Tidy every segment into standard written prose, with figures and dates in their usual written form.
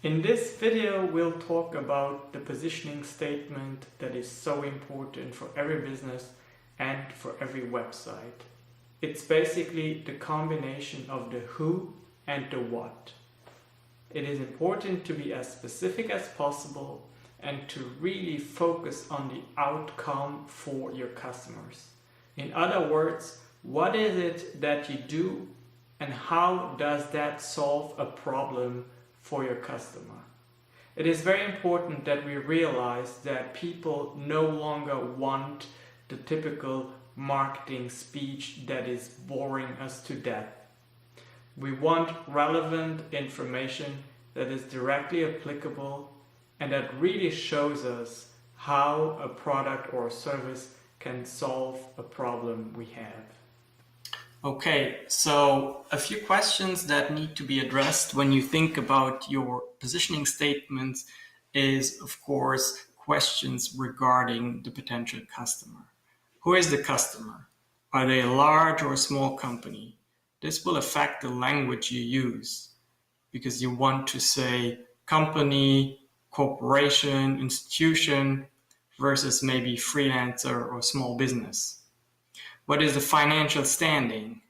In this video, we'll talk about the positioning statement that is so important for every business and for every website. It's basically the combination of the who and the what. It is important to be as specific as possible and to really focus on the outcome for your customers. In other words, what is it that you do and how does that solve a problem for your customer? It is very important that we realize that people no longer want the typical marketing speech that is boring us to death. We want relevant information that is directly applicable and that really shows us how a product or a service can solve a problem we have. Okay, so a few questions that need to be addressed when you think about your positioning statements is, of course, questions regarding the potential customer. Who is the customer? Are they a large or a small company? This will affect the language you use because you want to say company, corporation, institution versus maybe freelancer or small business. What is the financial standing?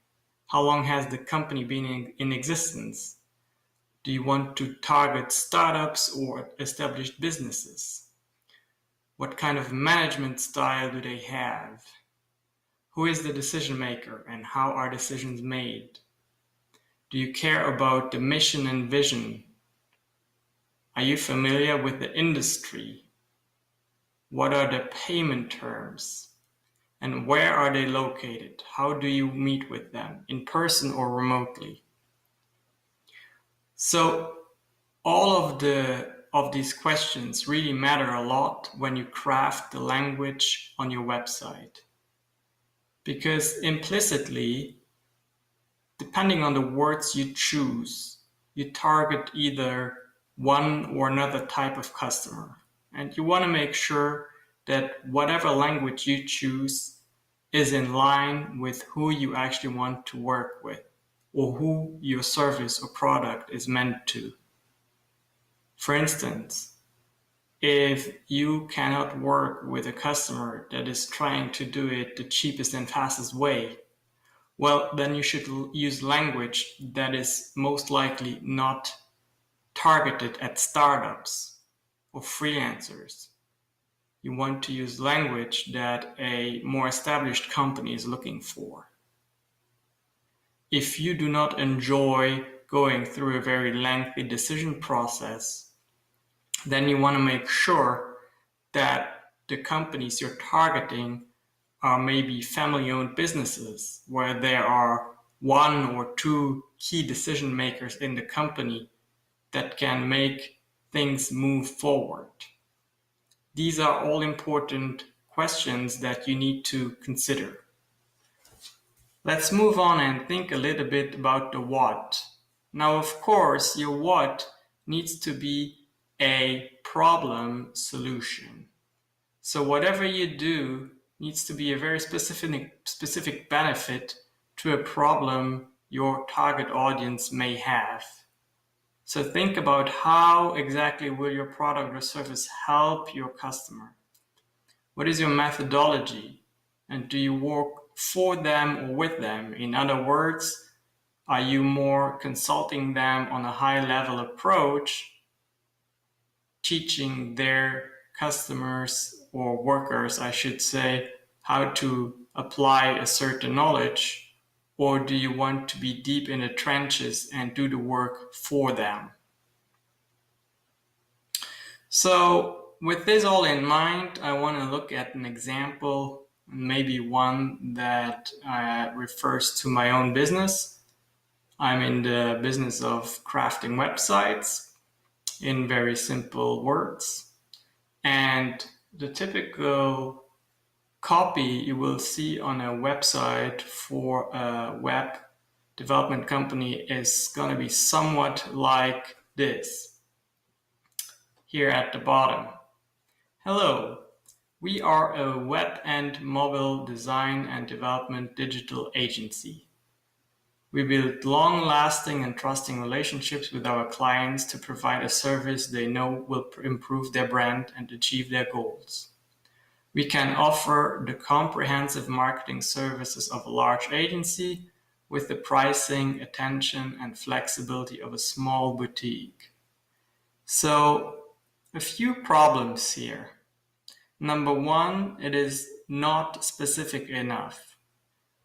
How long has the company been in existence? Do you want to target startups or established businesses? What kind of management style do they have? Who is the decision maker and how are decisions made? Do you care about the mission and vision? Are you familiar with the industry? What are the payment terms? And where are they located? How do you meet with them, in person or remotely? So all of these questions really matter a lot when you craft the language on your website. Because implicitly, depending on the words you choose, you target either one or another type of customer. And you want to make sure that whatever language you choose is in line with who you actually want to work with or who your service or product is meant to. For instance, if you cannot work with a customer that is trying to do it the cheapest and fastest way, well, then you should use language that is most likely not targeted at startups or freelancers. You want to use language that a more established company is looking for. If you do not enjoy going through a very lengthy decision process, then you want to make sure that the companies you're targeting are maybe family-owned businesses where there are one or two key decision makers in the company that can make things move forward. These are all important questions that you need to consider. Let's move on and think a little bit about the what. Now, of course, your what needs to be a problem solution. So whatever you do needs to be a very specific benefit to a problem your target audience may have. So think about how exactly will your product or service help your customer? What is your methodology? And do you work for them or with them? In other words, are you more consulting them on a high-level approach, teaching their customers or workers, I should say, how to apply a certain knowledge? Or do you want to be deep in the trenches and do the work for them? So with this all in mind, I want to look at an example, maybe one that refers to my own business. I'm in the business of crafting websites in very simple words. And the typical copy you will see on a website for a web development company is going to be somewhat like this. Here at the bottom. Hello, we are a web and mobile design and development digital agency. We build long-lasting and trusting relationships with our clients to provide a service they know will improve their brand and achieve their goals. We can offer the comprehensive marketing services of a large agency with the pricing, attention, and flexibility of a small boutique. So, a few problems here. Number one, it is not specific enough.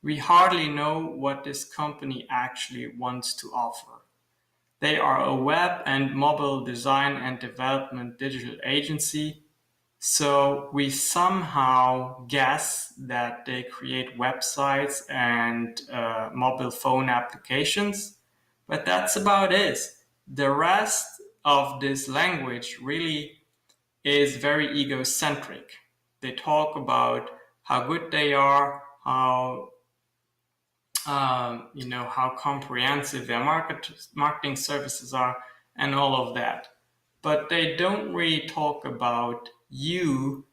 We hardly know what this company actually wants to offer. They are a web and mobile design and development digital agency, so we somehow guess that they create websites and mobile phone applications, but that's about it. The rest of this language really is very egocentric. They talk about how good they are, how how comprehensive their marketing services are, and all of that. But they don't really talk about you,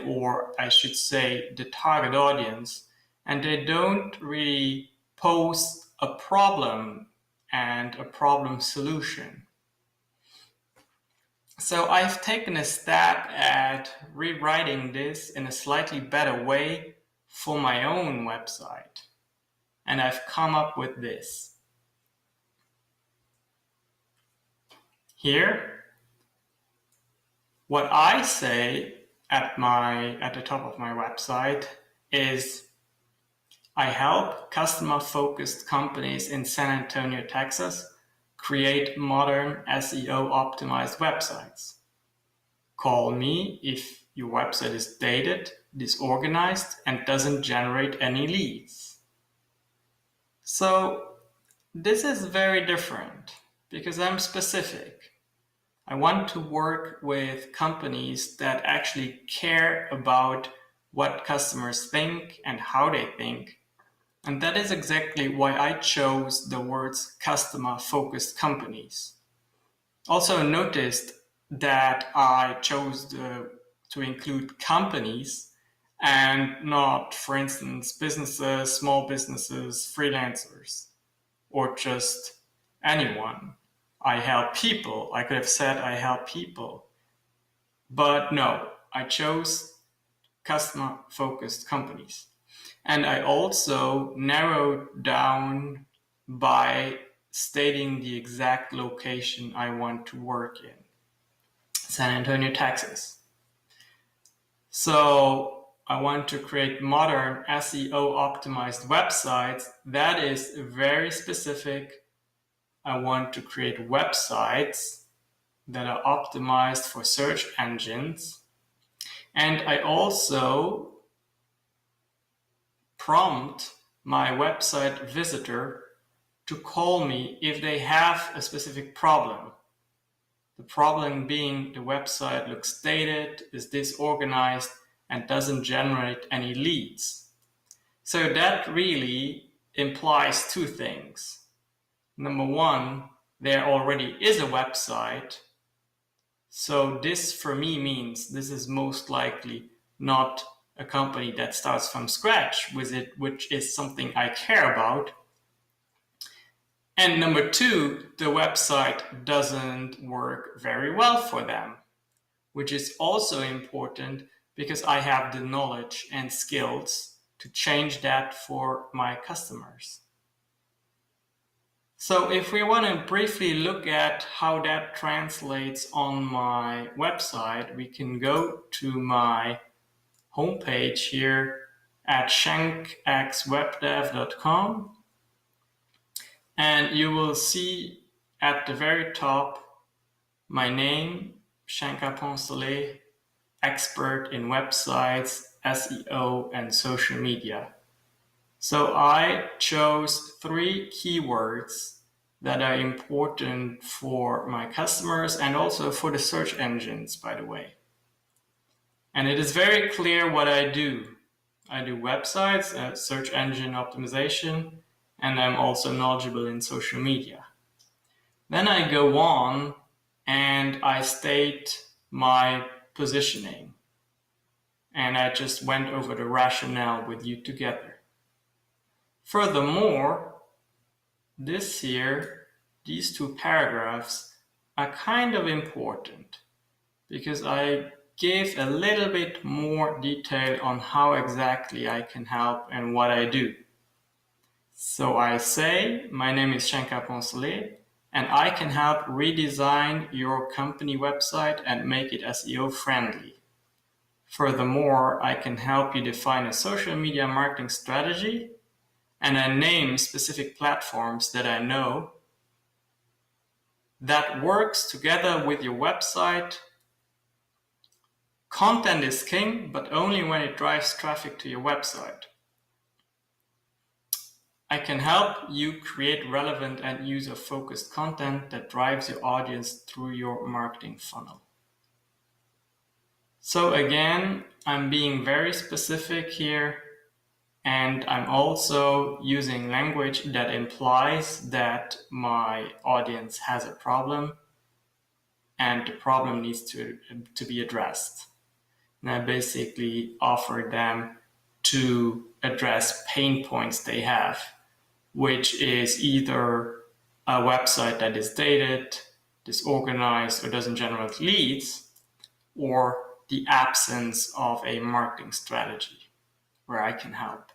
or I should say the target audience, and they don't really pose a problem and a problem solution. So I've taken a stab at rewriting this in a slightly better way for my own website. And I've come up with this. Here, what I say at the top of my website is, I help customer-focused companies in San Antonio, Texas, create modern SEO-optimized websites. Call me if your website is dated, disorganized, and doesn't generate any leads. So this is very different because I'm specific. I want to work with companies that actually care about what customers think and how they think. And that is exactly why I chose the words customer-focused companies. Also noticed that I chose to include companies and not, for instance, businesses, small businesses, freelancers, or just anyone. I help people. I could have said I help people. But no, I chose customer-focused companies. And I also narrowed down by stating the exact location I want to work in. San Antonio, Texas. So I want to create modern SEO optimized websites. That is very specific. I want to create websites that are optimized for search engines. And I also prompt my website visitor to call me if they have a specific problem. The problem being the website looks dated, is disorganized, and doesn't generate any leads. So that really implies two things. Number one, there already is a website. So this for me means this is most likely not a company that starts from scratch with it, which is something I care about. And number two, the website doesn't work very well for them, which is also important because I have the knowledge and skills to change that for my customers. So if we want to briefly look at how that translates on my website, we can go to my homepage here at shankxwebdev.com, and you will see at the very top my name, Shanka Poncelet, expert in websites, SEO, and social media. So I chose 3 keywords that are important for my customers and also for the search engines, by the way. And it is very clear what I do. I do websites, search engine optimization, and I'm also knowledgeable in social media. Then I go on and I state my positioning. And I just went over the rationale with you together. Furthermore, these two paragraphs are kind of important because I give a little bit more detail on how exactly I can help and what I do. So I say, my name is Shankar Poncelet, and I can help redesign your company website and make it SEO friendly. Furthermore, I can help you define a social media marketing strategy, and I name specific platforms that I know that works together with your website. Content is king, but only when it drives traffic to your website. I can help you create relevant and user-focused content that drives your audience through your marketing funnel. So again, I'm being very specific here, and I'm also using language that implies that my audience has a problem and the problem needs to be addressed. And I basically offer them to address pain points they have, which is either a website that is dated, disorganized, or doesn't generate leads, or the absence of a marketing strategy where I can help.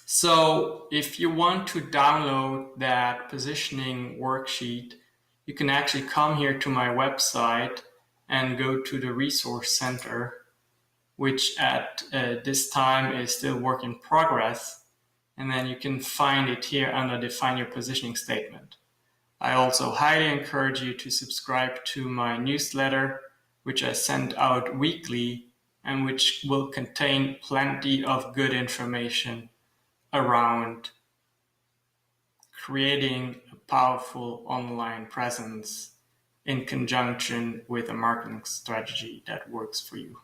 So if you want to download that positioning worksheet, you can actually come here to my website and go to the resource center, which at this time is still work in progress. And then you can find it here under Define Your Positioning Statement. I also highly encourage you to subscribe to my newsletter, which I send out weekly and which will contain plenty of good information around creating a powerful online presence in conjunction with a marketing strategy that works for you.